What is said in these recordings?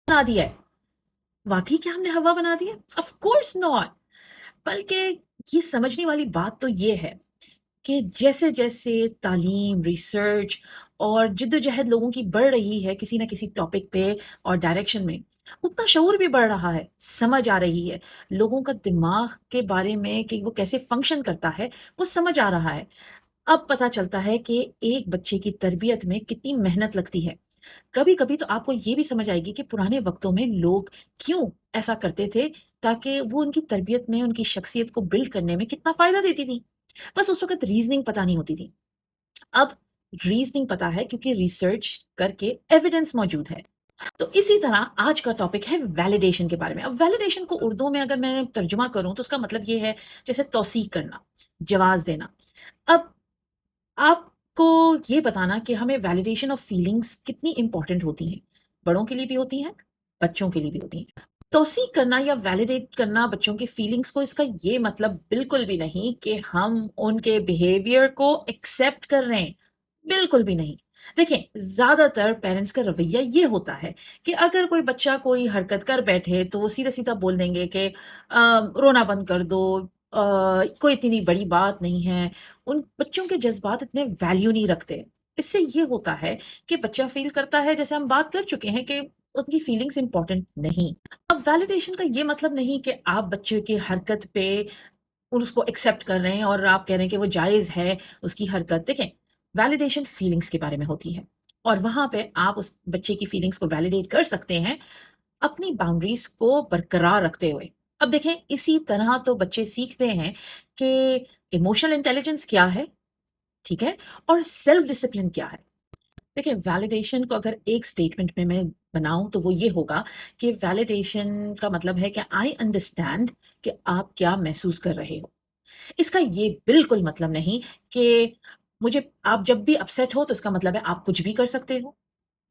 बना दिया है। वाकई क्या हमने हवा बना दी है? Of course not. बल्कि ये समझने वाली बात तो ये है कि जैसे जैसे तालीम, रिसर्च और जिद्दोजहद लोगों की बढ़ रही है किसी ना किसी टॉपिक पे और डायरेक्शन में, उतना शऊर भी बढ़ रहा है, समझ आ रही है लोगों का दिमाग के बारे में कि वो कैसे फंक्शन करता है, वो समझ आ रहा है। अब पता चलता है कि एक बच्चे की तरबियत में कितनी मेहनत लगती है। कभी कभी तो आपको ये भी समझ आएगी कि पुराने वक्तों में लोग क्यों ऐसा करते थे, ताकि वो उनकी तरबियत में, उनकी शख्सियत को बिल्ड करने में कितना फायदा देती थी। बस उस वक्त रीजनिंग पता नहीं होती थी। अब रीजनिंग पता है क्योंकि रिसर्च करके एविडेंस मौजूद है। तो इसी तरह आज का टॉपिक है वैलिडेशन के बारे में। अब वैलिडेशन को उर्दू में अगर मैं तर्जुमा करूं तो उसका मतलब ये है जैसे तौसीक करना, जवाज देना। अब आपको ये बताना कि हमें वैलिडेशन ऑफ फीलिंग्स कितनी इंपॉर्टेंट होती हैं, बड़ों के लिए भी होती हैं, बच्चों के लिए भी होती हैं। तौसीक करना या वैलिडेट करना बच्चों की फीलिंग्स को, इसका ये मतलब बिल्कुल भी नहीं कि हम उनके बिहेवियर को एक्सेप्ट कर रहे हैं, बिल्कुल भी नहीं। देखें, ज्यादातर पेरेंट्स का रवैया ये होता है कि अगर कोई बच्चा कोई हरकत कर बैठे तो वो सीधा सीधा बोल देंगे कि रोना बंद कर दो, कोई इतनी बड़ी बात नहीं है। उन बच्चों के जज्बात इतने वैल्यू नहीं रखते। इससे ये होता है कि बच्चा फील करता है, जैसे हम बात कर चुके हैं, कि उनकी फीलिंग्स इंपॉर्टेंट नहीं। अब वैलिडेशन का ये मतलब नहीं कि आप बच्चे की हरकत पे उसको एक्सेप्ट कर रहे हैं और आप कह रहे हैं कि वो जायज है उसकी हरकत। देखें, वैलिडेशन फीलिंग्स के बारे में होती है और वहां पे आप उस बच्चे की फीलिंग्स को वैलिडेट कर सकते हैं अपनी बाउंड्रीज को बरकरार रखते हुए। अब देखें, इसी तरह तो बच्चे सीखते हैं कि इमोशनल इंटेलिजेंस क्या है, ठीक है, और सेल्फ डिसिप्लिन क्या है। देखिए, वैलिडेशन को अगर एक स्टेटमेंट में मैं बनाऊं तो वो ये होगा कि वैलिडेशन का मतलब है कि आई अंडरस्टैंड कि आप क्या महसूस कर रहे हो। इसका ये बिल्कुल मतलब नहीं कि मुझे, आप जब भी अपसेट हो तो इसका मतलब है आप कुछ भी कर सकते हो।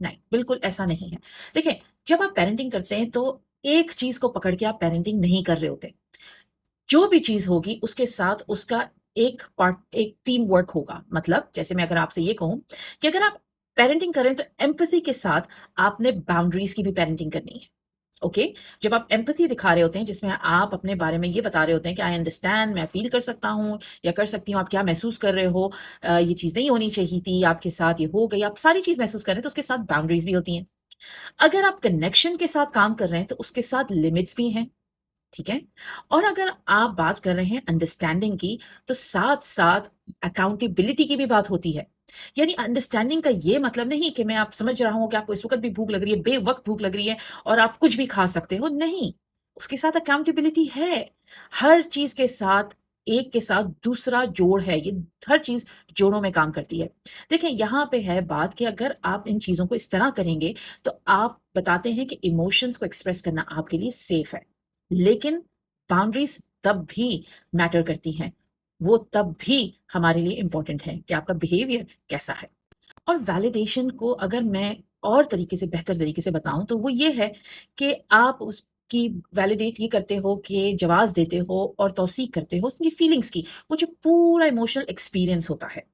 नहीं, बिल्कुल ऐसा नहीं है। देखिए, जब आप पेरेंटिंग करते हैं तो एक चीज को पकड़ के आप पेरेंटिंग नहीं कर रहे होते। जो भी चीज होगी उसके साथ उसका एक पार्ट, एक टीम वर्क होगा। मतलब जैसे मैं अगर आपसे ये कहूं कि अगर आप पेरेंटिंग करें तो एम्पैथी के साथ आपने बाउंड्रीज की भी पेरेंटिंग करनी है। ओके, जब आप एम्पैथी दिखा रहे होते हैं जिसमें आप अपने बारे में ये बता रहे होते हैं कि आई अंडरस्टैंड, मैं फील कर सकता हूँ या कर सकती हूँ, आप क्या महसूस कर रहे हो, ये चीज नहीं होनी चाहिए थी आपके साथ, ये हो गई, आप सारी चीज महसूस कर रहे हैं, तो उसके साथ बाउंड्रीज भी होती हैं। अगर आप कनेक्शन के साथ काम कर रहे हैं तो उसके साथ लिमिट्स भी हैं, ठीक है। और अगर आप बात कर रहे हैं अंडरस्टैंडिंग की, तो साथ साथ अकाउंटेबिलिटी की भी बात होती है। यानी अंडरस्टैंडिंग का ये मतलब नहीं कि मैं आप समझ रहा हूं कि आपको इस वक्त भी भूख लग रही है, बेवक्त भूख लग रही है और आप कुछ भी खा सकते हो, नहीं। उसके साथ अकाउंटेबिलिटी है। हर चीज के साथ एक के साथ दूसरा जोड़ है, ये हर चीज जोड़ों में काम करती है। देखें, यहां पे है बात कि अगर आप इन चीजों को इस तरह करेंगे तो आप बताते हैं कि इमोशंस को एक्सप्रेस करना आपके लिए सेफ है। लेकिन बाउंड्रीज तब भी मैटर करती हैं, वो तब भी हमारे लिए इंपॉर्टेंट है कि आपका बिहेवियर कैसा है। और वैलिडेशन को अगर मैं और तरीके से, बेहतर तरीके से बताऊं तो वो ये है कि आप उसकी वैलिडेट ये करते हो कि जवाब देते हो और तौसीक करते हो उसकी फीलिंग्स की, वो जो पूरा इमोशनल एक्सपीरियंस होता है।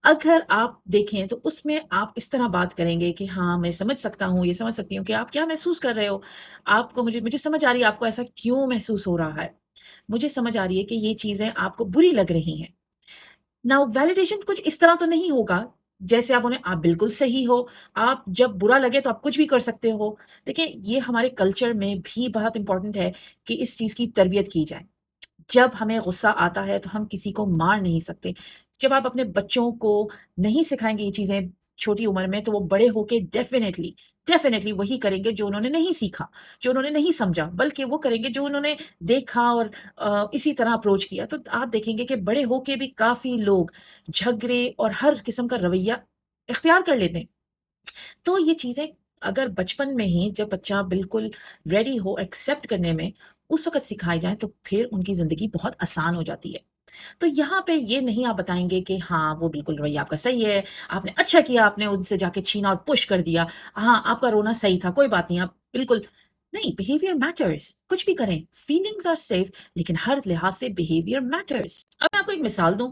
अगर आप देखें तो उसमें आप इस तरह बात करेंगे कि हाँ, मैं समझ सकता हूँ, ये समझ सकती हूँ कि आप क्या महसूस कर रहे हो। आपको, मुझे मुझे समझ आ रही है आपको ऐसा क्यों महसूस हो रहा है। मुझे समझ आ रही है कि ये चीज़ें आपको बुरी लग रही हैं। नाउ वैलिडेशन कुछ इस तरह तो नहीं होगा जैसे आप उन्हें, आप बिल्कुल सही हो, आप जब बुरा लगे तो आप कुछ भी कर सकते हो। देखिए, ये हमारे कल्चर में भी बहुत इंपॉर्टेंट है कि इस चीज़ की तरबियत की जाए। जब हमें गुस्सा आता है तो हम किसी को मार नहीं सकते। जब आप अपने बच्चों को नहीं सिखाएंगे ये चीजें छोटी उम्र में, तो वो बड़े होके डेफिनेटली डेफिनेटली वही करेंगे जो उन्होंने नहीं सीखा, जो उन्होंने नहीं समझा, बल्कि वो करेंगे जो उन्होंने देखा और इसी तरह अप्रोच किया। तो आप देखेंगे कि बड़े होके भी काफी लोग झगड़े और हर किस्म का रवैया इख्तियार कर लेते हैं। तो ये चीजें अगर बचपन में ही, जब बच्चा बिल्कुल रेडी हो एक्सेप्ट करने में, उस वक्त सिखाई जाए तो फिर उनकी जिंदगी बहुत आसान हो जाती है। तो यहाँ पे ये नहीं आप बताएंगे कि हाँ, वो बिल्कुल रवैया आपका सही है, आपने अच्छा किया, आपने उनसे जाके छीना और पुश कर दिया, हाँ आपका रोना सही था, कोई बात नहीं, आप बिल्कुल नहीं। बिहेवियर मैटर्स, कुछ भी करें, फीलिंग्स आर सेफ, लेकिन हर लिहाज से बिहेवियर मैटर्स। अब मैं आपको एक मिसाल दूं।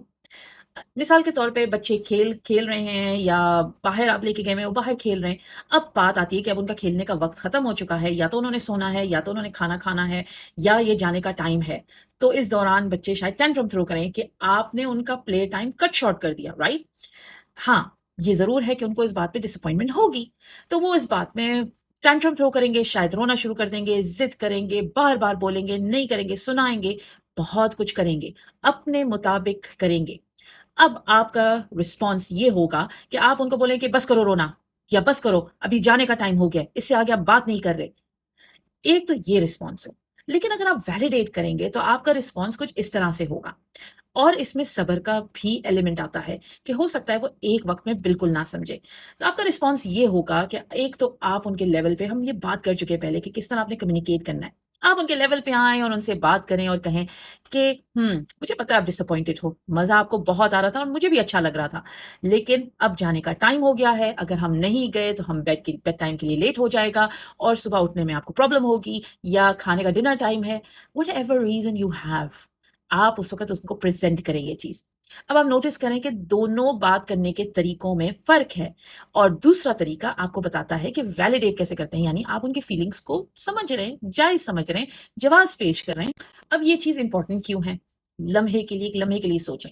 مثال کے طور پہ بچے کھیل کھیل رہے ہیں یا باہر آپ لے کے گئے ہیں وہ باہر کھیل رہے ہیں. اب بات آتی ہے کہ اب ان کا کھیلنے کا وقت ختم ہو چکا ہے, یا تو انہوں نے سونا ہے یا تو انہوں نے کھانا کھانا ہے یا یہ جانے کا ٹائم ہے. تو اس دوران بچے شاید ٹینٹرم تھرو کریں کہ آپ نے ان کا پلے ٹائم کٹ شارٹ کر دیا, رائٹ؟ ہاں, یہ ضرور ہے کہ ان کو اس بات پہ ڈس اپوائنٹمنٹ ہوگی, تو وہ اس بات میں ٹینٹرم تھرو کریں گے, شاید رونا شروع کر دیں گے, ضد کریں گے, بار بار بولیں گے, نہیں کریں گے, سنائیں گے, بہت کچھ کریں گے, اپنے مطابق کریں گے. اب آپ کا رسپانس یہ ہوگا کہ آپ ان کو بولیں کہ بس کرو رونا, یا بس کرو ابھی جانے کا ٹائم ہو گیا, اس سے آگے آپ بات نہیں کر رہے. ایک تو یہ رسپانس ہے. لیکن اگر آپ ویلیڈیٹ کریں گے تو آپ کا رسپانس کچھ اس طرح سے ہوگا, اور اس میں صبر کا بھی ایلیمنٹ آتا ہے کہ ہو سکتا ہے وہ ایک وقت میں بالکل نہ سمجھے. تو آپ کا رسپانس یہ ہوگا کہ ایک تو آپ ان کے لیول پہ, ہم یہ بات کر چکے پہلے کہ کس طرح آپ نے کمیونیکیٹ کرنا ہے, آپ ان کے لیول پہ آئیں اور ان سے بات کریں اور کہیں کہ مجھے پتا ہے آپ ڈس اپوائنٹڈ ہو, مزہ آپ کو بہت آ رہا تھا اور مجھے بھی اچھا لگ رہا تھا, لیکن اب جانے کا ٹائم ہو گیا ہے, اگر ہم نہیں گئے تو ہم بیڈ ٹائم کے لیے لیٹ ہو جائے گا اور صبح اٹھنے میں آپ کو پرابلم ہوگی, یا کھانے کا ڈنر ٹائم ہے, what ever reason you have, آپ اس وقت اس کو پریزنٹ کریں یہ چیز. اب آپ نوٹس کریں کہ دونوں بات کرنے کے طریقوں میں فرق ہے, اور دوسرا طریقہ آپ کو بتاتا ہے کہ ویلیڈیٹ کیسے کرتے ہیں, یعنی آپ ان کی فیلنگس کو سمجھ رہے ہیں, جائز سمجھ رہے ہیں, جواز پیش کر رہے ہیں. اب یہ چیز امپورٹنٹ کیوں ہے؟ لمحے کے لیے, ایک لمحے کے لیے سوچیں,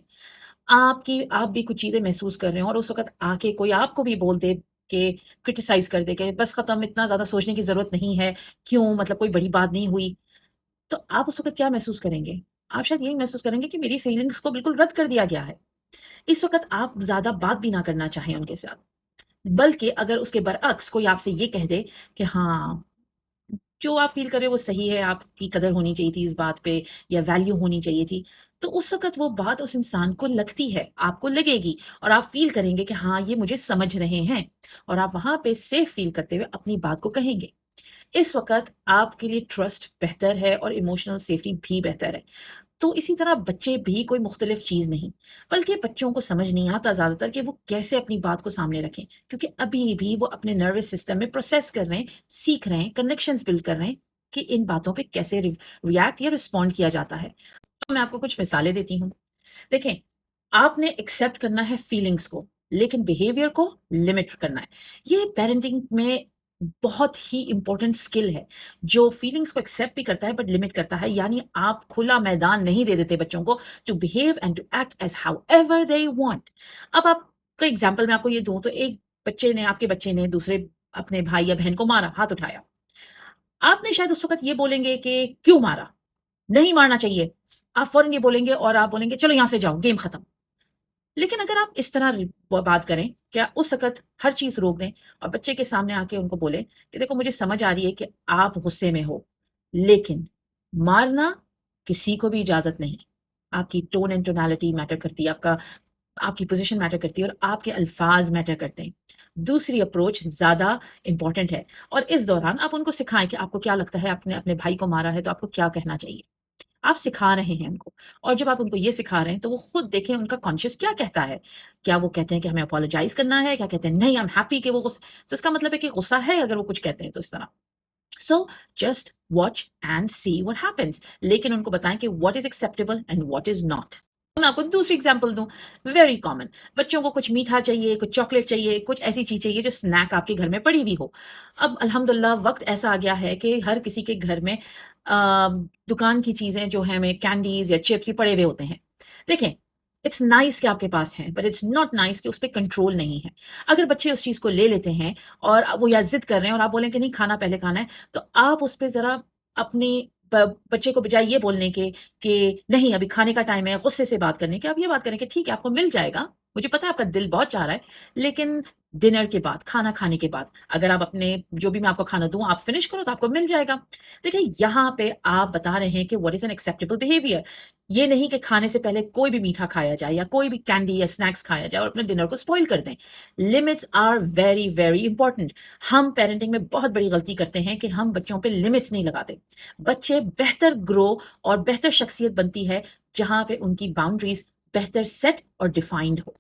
آپ بھی کچھ چیزیں محسوس کر رہے ہیں اور اس وقت آ کے کوئی آپ کو بھی بول دے کہ کرٹیسائز کر دے کہ بس ختم, اتنا زیادہ سوچنے کی ضرورت نہیں ہے, کیوں, مطلب کوئی بڑی بات نہیں ہوئی. تو آپ اس وقت کیا محسوس کریں گے؟ آپ شاید یہی محسوس کریں گے کہ میری فیلنگس کو بالکل رد کر دیا گیا ہے. اس وقت آپ زیادہ بات بھی نہ کرنا چاہیں ان کے ساتھ, بلکہ اگر اس کے برعکس کوئی آپ سے یہ کہہ دے کہ ہاں جو آپ فیل کر رہے ہو وہ صحیح ہے, آپ کی قدر ہونی چاہیے تھی اس بات پہ, یا ویلیو ہونی چاہیے تھی, تو اس وقت وہ بات اس انسان کو لگتی ہے, آپ کو لگے گی, اور آپ فیل کریں گے کہ ہاں یہ مجھے سمجھ رہے ہیں, اور آپ وہاں پہ سیف فیل کرتے ہوئے اپنی بات کو کہیں گے. اس وقت آپ کے لیے ٹرسٹ بہتر ہے اور ایموشنل سیفٹی بھی بہتر ہے. تو اسی طرح بچے بھی کوئی مختلف چیز نہیں, بلکہ بچوں کو سمجھ نہیں آتا زیادہ تر کہ وہ کیسے اپنی بات کو سامنے رکھیں, کیونکہ ابھی بھی وہ اپنے نروس سسٹم میں پروسیس کر رہے ہیں, سیکھ رہے ہیں, کنیکشنز بلڈ کر رہے ہیں کہ ان باتوں پہ کیسے ریئیکٹ یا رسپونڈ کیا جاتا ہے. اب میں آپ کو کچھ مثالیں دیتی ہوں. دیکھیں, آپ نے ایکسیپٹ کرنا ہے فیلنگس کو, لیکن بیہیویئر کو لمٹ کرنا ہے. یہ پیرنٹنگ میں بہت ہی امپورٹنٹ اسکل ہے, جو فیلنگس کو ایکسیپٹ بھی کرتا ہے بٹ لمٹ کرتا ہے, یعنی آپ کھلا میدان نہیں دے دیتے بچوں کو to behave and to act as however they want. اب آپ کا ایگزامپل میں آپ کو یہ دوں تو ایک بچے نے, آپ کے بچے نے دوسرے اپنے بھائی یا بہن کو مارا, ہاتھ اٹھایا. آپ نے شاید اس وقت یہ بولیں گے کہ کیوں مارا, نہیں مارنا چاہیے, آپ فوراً یہ بولیں گے اور آپ بولیں گے چلو یہاں سے جاؤ, گیم ختم. لیکن اگر آپ اس طرح بات کریں کہ اس وقت ہر چیز روک دیں اور بچے کے سامنے آ کے ان کو بولیں کہ دیکھو مجھے سمجھ آ رہی ہے کہ آپ غصے میں ہو, لیکن مارنا کسی کو بھی اجازت نہیں. آپ کی ٹون اینڈ ٹونالٹی میٹر کرتی ہے, آپ کی پوزیشن میٹر کرتی ہے, اور آپ کے الفاظ میٹر کرتے ہیں. دوسری اپروچ زیادہ امپورٹنٹ ہے, اور اس دوران آپ ان کو سکھائیں کہ آپ کو کیا لگتا ہے, آپ نے اپنے بھائی کو مارا ہے تو آپ کو کیا کہنا چاہیے. آپ سکھا رہے ہیں ان کو, اور جب آپ ان کو یہ سکھا رہے ہیں تو وہ خود دیکھیں ان کا کانشیس کیا کہتا ہے. کیا وہ کہتے ہیں کہ ہمیں اپولوجائز کرنا ہے, کیا کہتے ہیں نہیں آئی ایم ہیپی کہ وہ تو اس کا مطلب ہے کہ غصہ ہے اگر وہ کچھ کہتے ہیں تو اس طرح. So just watch and see what happens, لیکن ان کو بتائیں کہ what is acceptable and what is not. میں آپ کو دوسری اگزامپل دوں, ویری کامن, بچوں کو کچھ میٹھا چاہیے, کچھ چاکلیٹ چاہیے, کچھ ایسی چیز چاہیے جو اسنیک آپ کے گھر میں پڑی ہوئی ہو. اب الحمدللہ وقت ایسا آ گیا ہے کہ ہر کسی کے گھر میں دکان کی چیزیں جو ہیں, ہمیں کینڈیز یا چپس پڑے ہوئے ہوتے ہیں. دیکھیں, اٹس نائس کہ آپ کے پاس ہیں, بٹ اٹس ناٹ نائس کہ اس پہ کنٹرول نہیں ہے. اگر بچے اس چیز کو لے لیتے ہیں اور وہ یا ضد کر رہے ہیں اور آپ بولیں کہ نہیں کھانا پہلے کھانا ہے, تو آپ اس پہ ذرا اپنی بچے کو بجائے یہ بولنے کے کہ نہیں ابھی کھانے کا ٹائم ہے, غصے سے بات کرنے کے, آپ یہ بات کریں کہ ٹھیک ہے آپ کو مل جائے گا, مجھے پتا ہے آپ کا دل بہت چاہ رہا ہے, لیکن ڈنر کے بعد, کھانا کھانے کے بعد اگر آپ اپنے جو بھی میں آپ کو کھانا دوں آپ فنش کرو تو آپ کو مل جائے گا. دیکھیں, یہاں پہ آپ بتا رہے ہیں کہ what is an acceptable behaviour. یہ نہیں کہ کھانے سے پہلے کوئی بھی میٹھا کھایا جائے یا کوئی بھی کینڈی یا اسنیکس کھایا جائے اور اپنے ڈنر کو اسپوائل کر دیں. Limits are very very important. ہم پیرنٹنگ میں بہت بڑی غلطی کرتے ہیں کہ ہم بچوں پہ لمٹس نہیں لگاتے. بچے بہتر گرو اور بہتر شخصیت بنتی ہے جہاں پہ ان کی باؤنڈریز بہتر سیٹ اور ڈیفائنڈ ہو.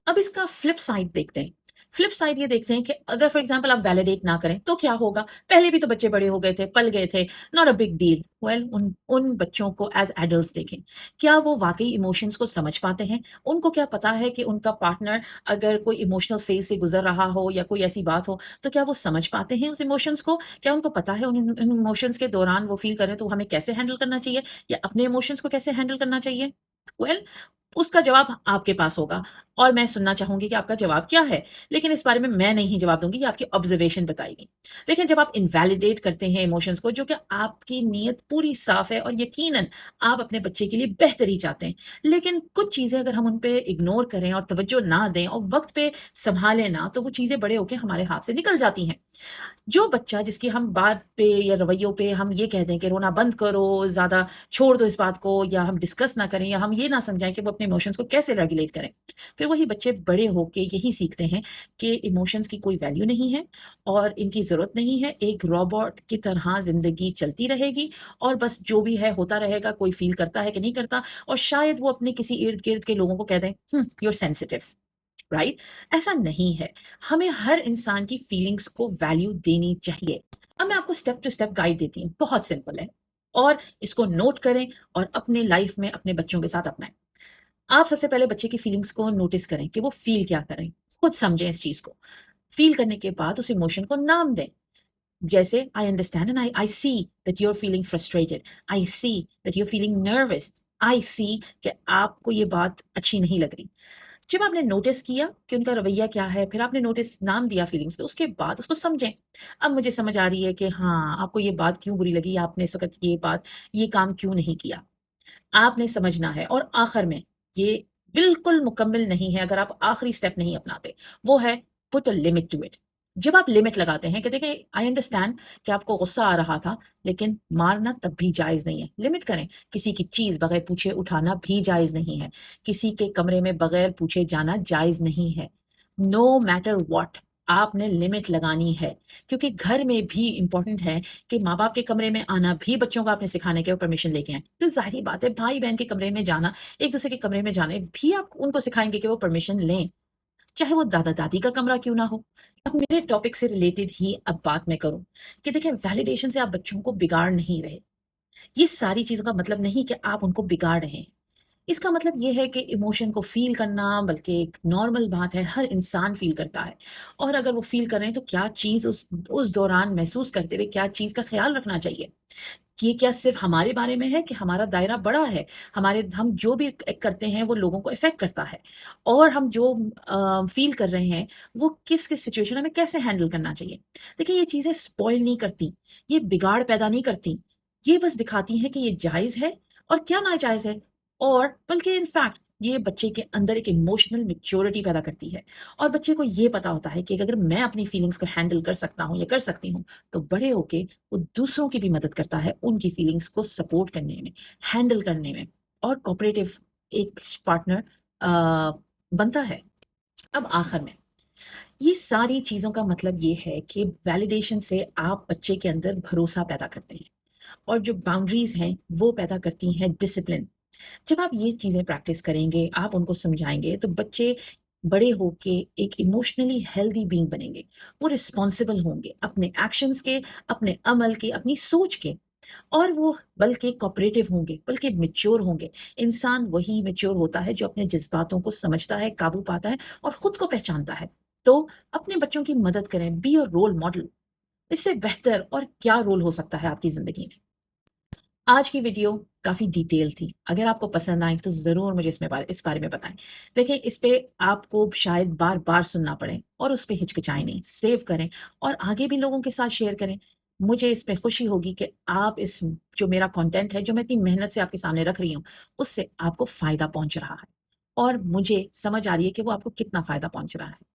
اب اس کا فلپ سائڈ دیکھتے ہیں. फ्लिप साइड ये देखते हैं कि अगर फॉर एग्जांपल आप वैलिडेट ना करें तो क्या होगा? पहले भी तो बच्चे बड़े हो गए थे, पल गए थे, not a big deal. Well उन उन बच्चों को एज़ एडल्ट्स देखें। क्या वो वाक़ई इमोशंस को समझ पाते हैं? उनको क्या पता है कि उनका पार्टनर अगर कोई इमोशनल फेज़ से गुज़र रहा हो या कोई ऐसी बात हो, तो क्या वो समझ पाते हैं उस इमोशंस को? क्या उनको पता है उन इमोशंस के दौरान वो फ़ील करें तो हमें कैसे हैंडल करना चाहिए या अपने इमोशंस को कैसे हैंडल करना चाहिए? वेल उसका जवाब आपके पास होगा और मैं सुनना चाहूँगी कि आपका जवाब क्या है? लेकिन इस बारे में मैं नहीं जवाब दूँगी, ये आपकी ऑब्ज़र्वेशन बताएगी। लेकिन जब आप इनवैलिडेट करते हैं इमोशंस को, जो कि आपकी नीयत पूरी साफ़ है और यकीनन आप अपने बच्चे के लिए बेहतरी चाहते हैं। लेकिन कुछ चीज़ें अगर हम उन पे इग्नोर करें और तवज्जो ना दें और वक़्त पे सँभालें ना, तो वो चीज़ें बड़े होके हमारे हाथ से निकल जाती हैं। जो बच्चा जिसकी हम बात पे या रवैयों पे हम ये कह दें कि रोना बंद करो, ज़्यादा छोड़ दो इस बात को, या हम डिस्कस ना करें, या हम ये ना समझाएँ कि वो अपने इमोशंस को कैसे रेगुलेट करें। फिर वही बच्चे बड़े होके यही सीखते हैं कि इमोशंस की कोई वैल्यू नहीं है और इनकी ज़रूरत नहीं है। एक रोबोट की तरह ज़िंदगी चलती रहेगी और बस जो भी है होता रहेगा, कोई फ़ील करता है कि नहीं करता, और शायद वो अपने किसी इर्द-गिर्द के लोगों को कह दें, यू आर सेंसिटिव। राइट? ऐसा नहीं है। हमें हर इंसान की फीलिंग्स को वैल्यू देनी चाहिए। अब मैं आपको स्टेप टू स्टेप गाइड देती हूँ, बहुत सिंपल है, और इसको नोट करें और अपने लाइफ में अपने बच्चों के साथ अपनाएं। आप सबसे पहले बच्चे की फीलिंग्स को नोटिस करें कि वो फील क्या कर रहे हैं, खुद समझें इस चीज को। फील करने के बाद उस इमोशन को नाम दें, जैसे I understand and I see that you are feeling frustrated, I see that you are feeling nervous, I see कि आपको ये बात अच्छी नहीं लग रही। जब आपने नोटिस किया कि उनका रवैया क्या है, फिर आपने नोटिस नाम दिया फीलिंग्स को, उसके बाद उसको समझें। अब मुझे समझ आ रही है कि हाँ, आपको ये बात क्यों बुरी लगी, आपने इस वक़्त ये काम क्यों नहीं किया। आपने समझना है, और आखिर में ये बिल्कुल मुकम्मल नहीं है अगर आप आखिरी स्टेप नहीं अपनाते, वो है put a limit to it. जब आप लिमिट लगाते हैं कि देखिए आई अंडरस्टैंड कि आपको गुस्सा आ रहा था, लेकिन मारना तब भी जायज़ नहीं है। लिमिट करें, किसी की चीज़ बगैर पूछे उठाना भी जायज़ नहीं है। किसी के कमरे में बगैर पूछे जाना जायज़ नहीं है। नो मैटर व्हाट, आपने लिमिट लगानी है, क्योंकि घर में भी इम्पोर्टेंट है कि माँ-बाप के कमरे में आना भी बच्चों को आपने सिखाना है कि वो परमिशन लेके आएँ। तो ज़ाहिर-सी बात है, भाई-बहन के कमरे में जाना, एक-दूसरे के कमरे में जाने भी आप उनको सिखाएँगे कि वो परमिशन लें, चाहे वो दादा-दादी का कमरा क्यों ना हो। अब मेरे टॉपिक से रिलेटेड ही अब बात मैं करूँ कि देखिए वैलिडेशन से आप बच्चों को बिगाड़ नहीं रहे। ये सारी चीज़ों का मतलब नहीं कि आप उनको बिगाड़ रहे हैं। इसका मतलब ये है कि इमोशन को फ़ील करना बल्कि एक नॉर्मल बात है, हर इंसान फ़ील करता है। और अगर वो फ़ील कर रहे हैं तो क्या चीज़ उस दौरान महसूस करते हुए क्या चीज़ का ख़्याल रखना चाहिए? कि ये क्या सिर्फ़ हमारे बारे में है कि हमारा दायरा बड़ा है, हम जो भी करते हैं वो लोगों को इफ़ेक्ट करता है, और हम जो फ़ील कर रहे हैं वो किस-किस सिचुएशन में कैसे हैंडल करना चाहिए। देखिए ये चीज़ें स्पॉइल नहीं करती, ये बिगाड़ पैदा नहीं करती, ये बस दिखाती हैं कि ये जायज़ है और क्या नाजायज़ है, और बल्कि इनफैक्ट ये बच्चे के अंदर एक इमोशनल मैच्योरिटी पैदा करती है, और बच्चे को ये पता होता है कि अगर मैं अपनी फीलिंग्स को हैंडल कर सकता हूँ या कर सकती हूँ, तो बड़े होके वो दूसरों की भी मदद करता है उनकी फीलिंग्स को सपोर्ट करने में, हैंडल करने में, और कोऑपरेटिव एक पार्टनर बनता है। अब आखिर में ये सारी चीज़ों का मतलब ये है कि वैलिडेशन से आप बच्चे के अंदर भरोसा पैदा करते हैं, और जो बाउंड्रीज़ हैं वो पैदा करती हैं डिसिप्लिन। जब आप ये चीज़ें प्रैक्टिस करेंगे, आप उनको समझाएँगे, तो बच्चे बड़े होके एक इमोशनली हेल्दी बीइंग बनेंगे। वो रिस्पॉन्सिबल होंगे अपने एक्शंस के, अपने अमल के, अपनी सोच के, और वो बल्कि कोऑपरेटिव होंगे, बल्कि मैच्योर होंगे। इंसान वही मैच्योर होता है जो अपने जज़्बातों को समझता है, काबू पाता है और खुद को पहचानता है। तो अपने बच्चों की मदद करें, बी अ रोल मॉडल। इससे बेहतर और क्या रोल हो सकता है आपकी ज़िंदगी में? आज की वीडियो काफ़ी डिटेल थी। अगर आपको पसंद आई तो ज़रूर मुझे इस बारे में बताएँ। देखिए इस पे आपको शायद बार-बार सुनना पड़े, और उस पे हिचकिचाएँ नहीं, सेव करें और आगे भी लोगों के साथ शेयर करें। मुझे इस पे खुशी होगी कि आप इस जो मेरा कंटेंट है, जो मैं इतनी मेहनत से आपके सामने रख रही हूँ, उससे आपको फ़ायदा पहुँच रहा है, और मुझे समझ आ रही है कि वो आपको कितना फ़ायदा पहुँच रहा है।